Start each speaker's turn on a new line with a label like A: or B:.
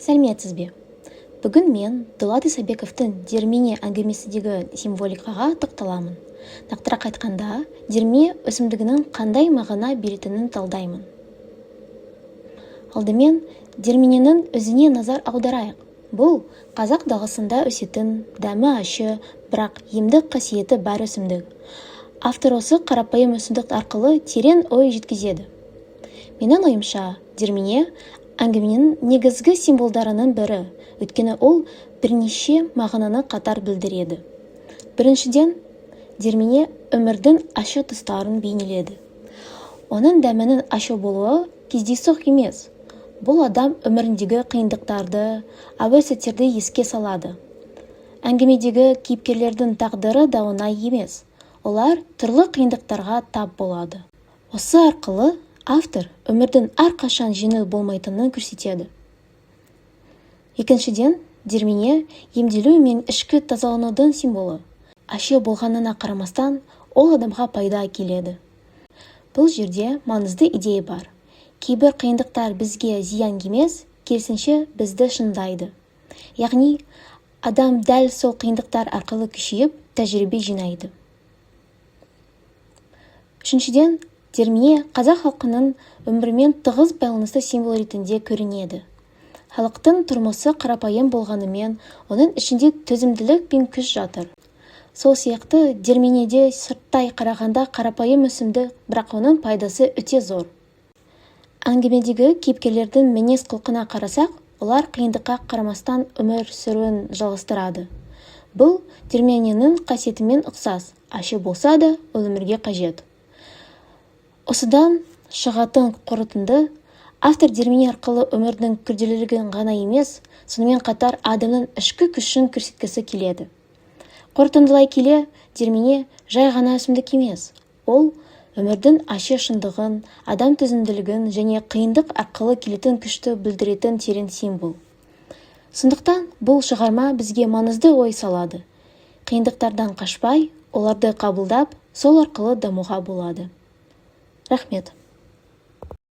A: Сәлеметсіз бе? Бүгін мен Дулат Исабековтың дермене әңгімесіндегі символикаға тоқталамын. Нақтырақ айтқанда, дерме өсімдігінің қандай мағына беретінін талдаймын. Алдымен дермененің өзіне назар аударайық. Бұл қазақ даласында өсетін, дәмі ащы, бірақ емдік қасиеті бар өсімдік. Автор осы қарапайым өсімдік арқылы терең ой жеткізеді. Менің ойымша, дермене әңгіменің негізгі символдарының бірі, өйткені ол бірнеше мағынаны қатар білдіреді. Біріншіден, дермене өмірдің ащы тұстарын бейнеледі. Оның дәмінің ащы болуы кездейсоқ емес. Бұл адам өміріндегі қиындықтарды, ауыр сәттерді еске салады. Әңгімедегі кейіпкерлердің тағдыры да оңай емес. Олар түрлі қиындықтарға тап болады. Осы арқылы автор өмірдің әрқашан жеңіл болмайтынын көрсетеді. Екіншіден, дермене емделу мен ішкі тазаланудың символы. Ащы болғанына қарамастан, ол адамға пайда әкеледі. Бұл жерде маңызды идея бар. Кейбір қиындықтар бізге зиян емес, керісінше бізді шыңдайды. Яғни, адам дәл сол қиындықтар арқылы күшейіп, тәжірибе жинайды. Үшіншіден, дермене қазақ халқының өмірімен тығыз байланысты символ ретінде көрінеді. Халықтың тұрмысы қарапайым болғанымен, оның ішінде төзімділік пен күш жатыр. Сол сияқты дерменеде сырттай қарағанда қарапайым өсімдік, бірақ оның пайдасы өте зор. Әңгімедегі кейіпкерлердің мінез-құлқына қарасақ, олар қиындыққа қарамастан өмір сүруін жалғастырады. Бұл дермененің қасиетімен ұқсас, ащы болса да, ол өмірге қажет. Осыдан шығатын қорытынды, автор дермене арқылы өмірдің күрделілігін ғана емес, сонымен қатар адамның ішкі күшін көрсеткісі келеді. Қорытындылай келе, дермене жай ғана өсімдік емес. Ол өмірдің ащы шындығын, адам төзімділігін және қиындық арқылы келетін күшті білдіретін терең символ. Сондықтан бұл шығарма бізге маңызды ой салады. Қиындықтардан қашпай, оларды қабылдап, сол арқылы дамуға болады. Рахмет.